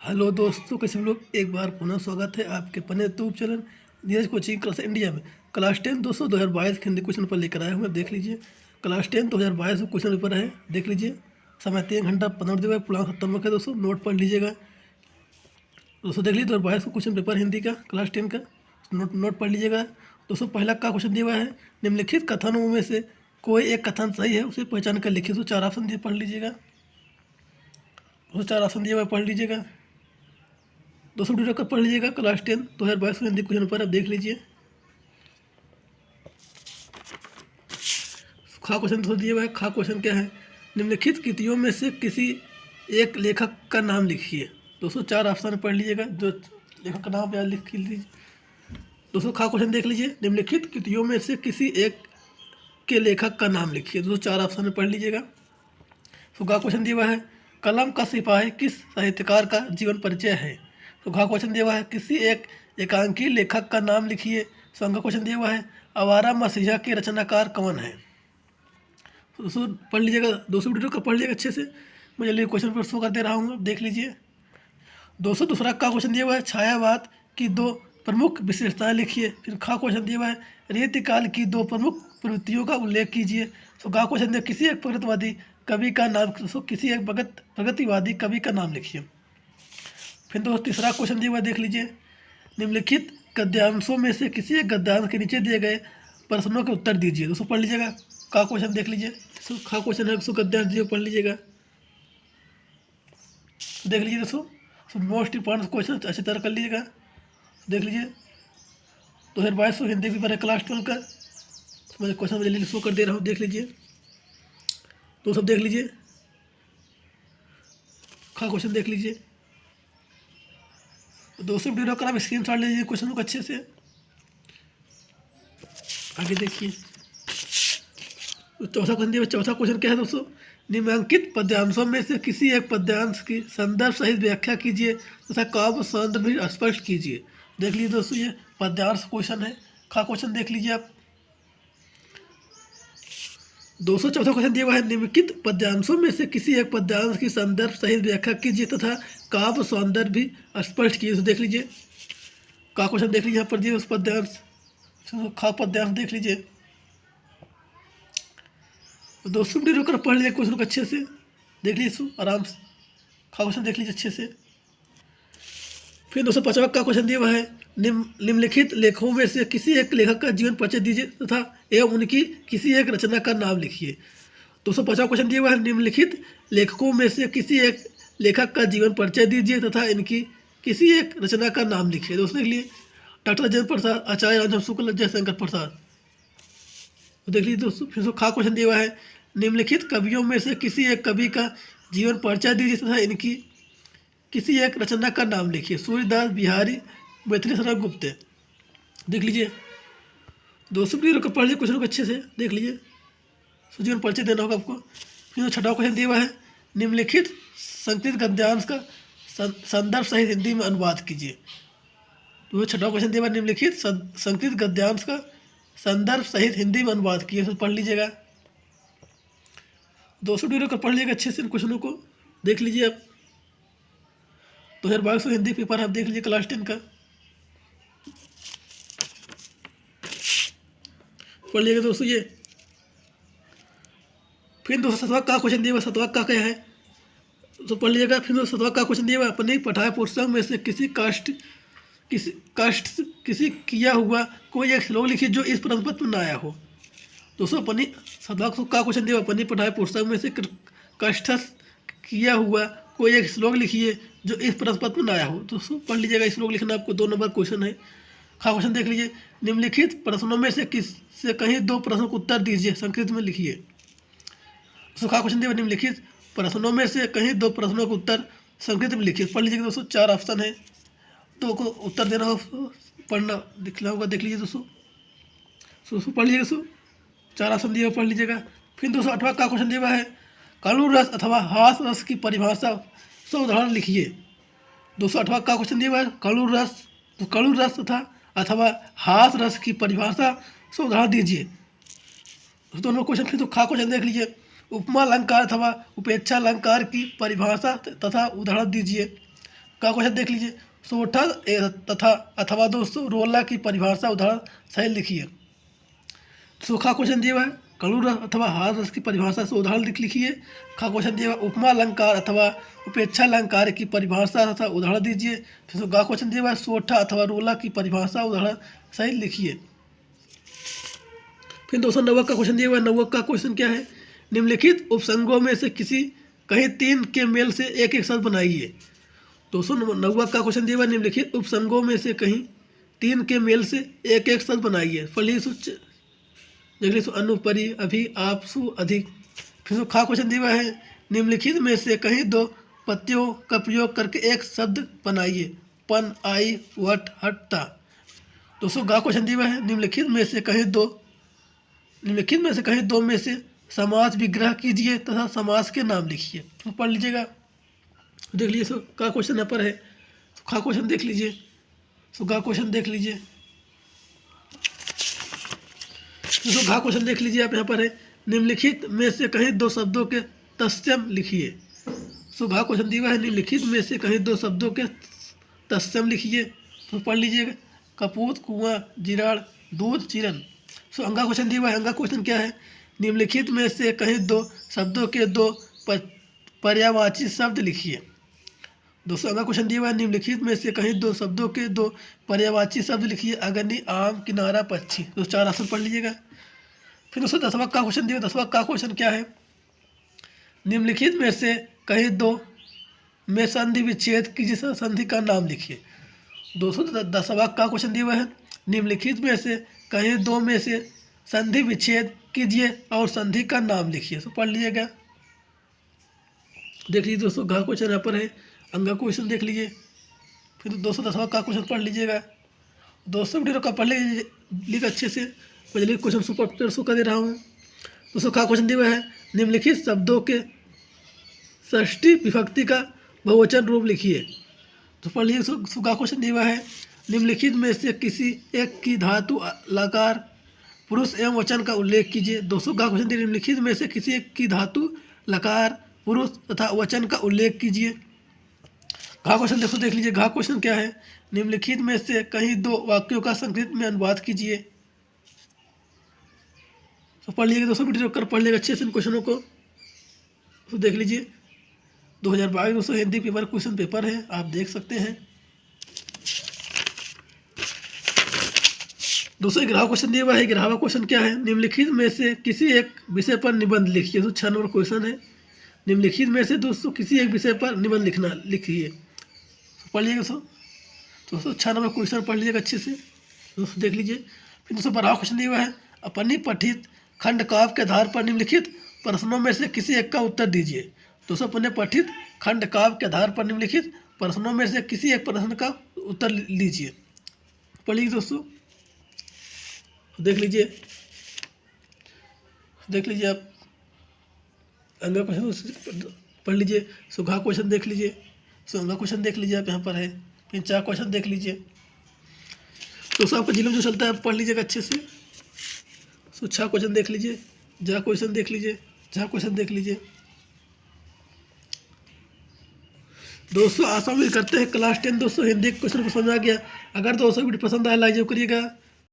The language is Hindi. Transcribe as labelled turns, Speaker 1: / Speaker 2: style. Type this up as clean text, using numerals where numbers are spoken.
Speaker 1: हेलो दोस्तों, कैसे हम लोग। एक बार पुनः स्वागत है आपके अपने YouTube channel Neeraj coaching Claas India में। क्लास 10 दोस्तों 2022 हिंदी क्वेश्चन पेपर लेकर आया हूँ मैं। देख लीजिए, क्लास 10 2022 में क्वेश्चन पेपर है। देख लीजिए, समय 3 घंटा 15 दिए हुए, पूर्णांक 70 है दोस्तों। नोट पढ़ लीजिएगा दोस्तों। देख लीजिए 2022 का क्वेश्चन पेपर हिंदी का क्लास 10 का नोट पढ़ लीजिएगा दोस्तों। पहला का क्वेश्चन दिया हुआ है, निम्नलिखित कथनों में से कोई एक कथन सही है, उसे पहचान कर लिखिए। तो 4 ऑप्शन दिए, पढ़ लीजिएगा दोस्तों। 4 ऑप्शन दिया हुआ है, पढ़ लीजिएगा दोस्तों। वीडियो का पढ़ लीजिएगा। क्लास 10 2022 में हिंदी क्वेश्चन पर आप देख लीजिए। खा क्वेश्चन दोस्तों दिए हुआ है। खा क्वेश्चन क्या है, निम्नलिखित कृतियों में से किसी एक लेखक का नाम लिखिए। दोस्तों 4 ऑप्शन पढ़ लीजिएगा, जो लेखक का नाम याद लिख लीजिए दोस्तों। खा क्वेश्चन देख लीजिए, निम्नलिखित कृतियों में से किसी एक के लेखक का नाम लिखिए। दोस्तों 4 ऑप्शन में पढ़ लीजिएगा। तो गा क्वेश्चन दिया हुआ है, कलम का सिपाही किस साहित्यकार का जीवन परिचय है। तो घा क्वेश्चन दिया हुआ है, किसी एक एकांकी लेखक का नाम लिखिए। संग क्वेश्चन दिया हुआ है, आवारा मसीहा के रचनाकार कौन है। तो दोस्तों पढ़ लीजिएगा, 200 वीडियो का पढ़ लीजिएगा अच्छे से। मैं जल्दी क्वेश्चन पर शो कर दे रहा हूँ, देख लीजिए। 200 दूसरा का क्वेश्चन दिया हुआ है, छायावाद की 2 प्रमुख विशेषताएं लिखिए। फिर खा क्वेश्चन दिया हुआ है, रीतिकाल की 2 प्रमुख प्रवृत्तियों का उल्लेख कीजिए। तो गा क्वेश्चन दिया, किसी एक प्रगतिवादी कवि का नाम, तो किसी एक प्रगतिवादी कवि का नाम लिखिए। फिर दोस्तों तीसरा क्वेश्चन दिया हुआ है, देख लीजिए, निम्नलिखित गद्यांशों में से किसी एक गद्यांश के नीचे दिए गए प्रश्नों के उत्तर दीजिए। दोस्तों पढ़ लीजिएगा। का क्वेश्चन देख लीजिए, खा क्वेश्चन है, उसको गद्यांश दिए, पढ़ लीजिएगा। देख लीजिए दोस्तों, मोस्ट इंपॉर्टेंट क्वेश्चन अच्छी तरह कर लीजिएगा। देख लीजिए 2022 हिंदी पेपर है क्लास 12 का। तो मैं क्वेश्चन जल्दी शो कर दे रहा हूँ, देख लीजिए। तो सब देख लीजिए, खा क्वेश्चन देख लीजिए। तो दोस्तों वीडियो का आप स्क्रीन शॉट ले लीजिए क्वेश्चन को अच्छे से। आगे देखिए, तो चौथा क्वेश्चन दिया। चौथा क्वेश्चन क्या है दोस्तों, निम्नांकित पद्यांशों में से किसी एक पद्यांश की संदर्भ सहित व्याख्या कीजिए तथा काव्य संदर्भ भी स्पष्ट कीजिए। देख लीजिए दोस्तों, ये पद्यांश क्वेश्चन है। खा क्वेश्चन देख लीजिए आप। 204 क्वेश्चन दिया हुआ है, निम्नलिखित पद्यांशों में से किसी एक पद्यांश की संदर्भ सहित व्याख्या कीजिए तथा काव्य सौंदर्य भी स्पष्ट कीजिए। तो देख लीजिए, का क्वेश्चन देख लीजिए यहाँ पर दिए उस पद्यांश। खा पद्यांश देख लीजिए। तो दोस्तों वीडियो कर पढ़ लीजिए क्वेश्चन को अच्छे से, देख लीजिए आराम से। खा क्वेश्चन देख लीजिए अच्छे से। फिर 250 का क्वेश्चन दिया हुआ है, निम्नलिखित लेखों में से किसी एक लेखक का जीवन परिचय दीजिए तथा एवं उनकी किसी एक रचना का नाम लिखिए। 250 क्वेश्चन दिया हुआ है, निम्नलिखित लेखकों में से किसी एक लेखक का जीवन परिचय दीजिए तथा इनकी किसी एक रचना का नाम लिखिए। दोस्तों के लिए डॉक्टर राजेंद्र प्रसाद, आचार्य रामचंद्र शुक्ल, जयशंकर प्रसाद। तो देख लीजिए दोस्तों। फिर खा क्वेश्चन दिया हुआ है, निम्नलिखित कवियों में से किसी एक कवि का जीवन परिचय दीजिए तथा इनकी किसी एक रचना का नाम लिखिए। सूर्यदास, बिहारी, मैथिली शरण गुप्त। देख लीजिए दोस्तों, प्लीज पढ़ लीजिए क्वेश्चन को अच्छे से, देख लीजिए। जीवन परिचय देना होगा आपको। फिर 6वां क्वेश्चन दिया हुआ है, निम्नलिखित संस्कृत गद्यांश का संदर्भ सहित हिंदी में अनुवाद कीजिए। तो 6वां क्वेश्चन दिया हुआ है, निम्नलिखित संस्कृत गद्यांश का संदर्भ सहित हिंदी में अनुवाद कीजिए। तो पढ़ लीजिएगा दोस्तों, वीडियो को पढ़ लीजिएगा अच्छे से, इन क्वेश्चनों को देख लीजिए आप। 2022 हिंदी पेपर आप देख लीजिए क्लास 10 का, पढ़ लीजिएगा दोस्तों ये। फिर 207वां का क्वेश्चन दिया हुआ, 7वां का क्या है तो पढ़ लीजिएगा। फिर 7वां का क्वेश्चन दिया हुआ, अपनी पठाए पुस्तक में से किसी किया हुआ कोई एक श्लोक लिखिए जो इस प्रश्न पत्र में आया हो। दोस्तों अपनी 7वां का क्वेश्चन दिया हुआ, अपनी पठाए पुस्तक में से कष्टस्थ किया हुआ कोई एक श्लोक लिखिए जो इस प्रश्न पत्र में आया हो। दोस्तों पढ़ लीजिएगा, श्लोक लिखना आपको 2 नंबर क्वेश्चन है। खा क्वेश्चन देख लीजिए, निम्नलिखित प्रश्नों में से किस से कहीं 2 प्रश्नों को उत्तर दीजिए, संस्कृत में लिखिए। दोस्तों खा क्वेश्चन दिया, निम्नलिखित प्रश्नों में से कहीं 2 प्रश्नों को उत्तर संस्कृत में लिखिए। पढ़ लीजिएगा दोस्तों, 4 ऑप्शन है, 2 को उत्तर देना हो, पढ़ना दिखना होगा, देख लीजिए दोस्तों। पढ़ लीजिएगा दोस्तों, 4 ऑप्शन दिए, पढ़ लीजिएगा। फिर 208वां का क्वेश्चन दिया हुआ है, कलु रस अथवा हास रस की परिभाषा से उदाहरण लिखिए। 208वां का क्वेश्चन दिया हुआ है, कलु रस अथवा हास रस की परिभाषा से उदाहरण दीजिए। दोनों क्वेश्चन फिर खा क्वेश्चन देख लीजिए, उपमा अलंकार अथवा उपेक्षा अलंकार की परिभाषा तथा उदाहरण दीजिए। का क्वेश्चन देख लीजिए। सोठा तथा अथवा दोस्तों रोला की परिभाषा उदाहरण सही लिखिए। सूखा क्वेश्चन दिया हुआ है, कड़ू रस अथवा हार रस की परिभाषा से उदाहरण लिखिए। खा क्वेश्चन दिया हुआ है, उपमा अलंकार अथवा उपेक्षा अलंकार की परिभाषा तथा उदाहरण दीजिए। फिर गा क्वेश्चन दिया हुआ है, सोठा अथवा रोला की परिभाषा उदाहरण सही लिखिए। फिर दोस्तों नवक का क्वेश्चन दिया हुआ है। नवक का क्वेश्चन क्या है, निम्नलिखित उपसंगों में से किसी कहीं तीन के मेल से एक एक शब्द बनाइए। दोस्तों नवक का क्वेश्चन दिया हुआ है, निम्नलिखित उपसंगों में से कहीं तीन के मेल से एक एक शब्द बनाइए। फली सुच देख लीजिए, अनुपरि, अभी, आप, सु, अधिक। फिर खा क्वेश्चन दिया हुआ है, निम्नलिखित में से कहीं दो पत्तियों का प्रयोग करके एक शब्द बनाइए। पन, आई, वट, हट, ता। दोस्तों गा क्वेश्चन दिया हुआ है, निम्नलिखित में से कहीं दो में से समास विग्रह कीजिए तथा समास के नाम लिखिए। तो पढ़ लीजिएगा, देख लीजिए। सो का क्वेश्चन यहाँ पर है, तो खा क्वेश्चन देख लीजिए। सो गा क्वेश्चन देख लीजिए। तो घा क्वेश्चन देख लीजिए आप, यहाँ पर है, निम्नलिखित में से कहीं दो शब्दों के तत्सम लिखिए। सो घा क्वेश्चन दिया है, निम्नलिखित में से कहीं दो शब्दों के तत्सम लिखिए। तो पढ़ लीजिएगा, कपूत, कुआं, जिराड़, दूध, चिरन। सो अंगा क्वेश्चन दिया है। अंगा क्वेश्चन क्या है, निम्नलिखित में से कहीं दो शब्दों के दो पर्यायवाची शब्द लिखिए। दोस्तों अगला क्वेश्चन दिया हुआ है, निम्नलिखित में से कहीं दो शब्दों के दो पर्यायवाची शब्द लिखिए। अग्नि, आम, किनारा, पक्षी। तो चार ऑप्शन पढ़ लीजिएगा। फिर दोस्तों 10वां का क्वेश्चन दिया। 10वां का क्वेश्चन क्या है, निम्नलिखित में से कहीं दो में संधि विच्छेद कीजिए, संधि का नाम लिखिए। दोस्तों 10वां का क्वेश्चन दिया हुआ है, निम्नलिखित में से कहीं दो में से संधि विच्छेद कीजिए और संधि का नाम लिखिए। तो पढ़ लीजिएगा, देख लीजिए दोस्तों। घा क्वेश्चन यहाँ पर है, अंगा क्वेश्चन देख लीजिए। फिर दोस्तों 10वां का क्वेश्चन पढ़ लीजिएगा। दोस्तों वीडियो का पढ़ लीजिए अच्छे से। चलिए क्वेश्चन सुपर शो कर दे रहा हूँ। दोस्तों का क्वेश्चन दिया हुआ है, निम्नलिखित शब्दों के षष्ठी विभक्ति का बहुवचन रूप लिखिए। तो पढ़ लीजिए। का क्वेश्चन दिया हुआ है, निम्नलिखित में से किसी एक की धातु लकार पुरुष एवं वचन का उल्लेख कीजिए। दोस्तों का क्वेश्चन दिया, निम्नलिखित में से किसी एक की धातु लकार पुरुष तथा वचन का उल्लेख कीजिए। घा क्वेश्चन देखो, देख लीजिए। घा क्वेश्चन क्या है, निम्नलिखित में से कहीं दो वाक्यों का संस्कृत में अनुवाद कीजिए। तो पढ़ लीजिए दोस्तों, वीडियो कर पढ़ लीजिएगा अच्छे से इन क्वेश्चनों को। तो देख लीजिए 2022 दोस्तों हिंदी पेपर क्वेश्चन पेपर है, आप देख सकते हैं। दोस्तों 11वां क्वेश्चन दिया हुआ है। 11वां क्वेश्चन क्या है, निम्नलिखित में से किसी एक विषय पर निबंध लिखिए। तो 6 नंबर क्वेश्चन है, निम्नलिखित में से दोस्तों किसी एक विषय पर निबंध लिखिए। पढ़ लीजिएगा दोस्तों 6 नंबर क्वेश्चन पढ़ लीजिएगा अच्छे से। दोस्तों देख लीजिए। फिर दोस्तों 12वां क्वेश्चन दिया हुआ है, अपनी पठित खंड काव्य के आधार पर निम्नलिखित प्रश्नों में से किसी एक का उत्तर दीजिए। दोस्तों अपने पठित खंड काव्य के आधार पर निम्नलिखित प्रश्नों में से किसी एक प्रश्न का उत्तर लीजिए। पढ़ लीजिए दोस्तों, देख लीजिए आप। अंगा क्वेश्चन पढ़ लीजिए। सुघा क्वेश्चन देख लीजिए। अंगा क्वेश्चन देख लीजिए आप, यहाँ पर है। फिर 4 क्वेश्चन देख लीजिए। तो आपका जिले में जो चलता है आप पढ़ लीजिएगा अच्छे से। 6 क्वेश्चन देख लीजिए। जा क्वेश्चन देख लीजिए। जा क्वेश्चन देख लीजिए। दोस्तों आशा उम्मीद करते हैं क्लास 10 दोस्तों हिंदी क्वेश्चन को समझ आ गया। अगर दोस्तों वीडियो पसंद आया लाइक जरूर करिएगा।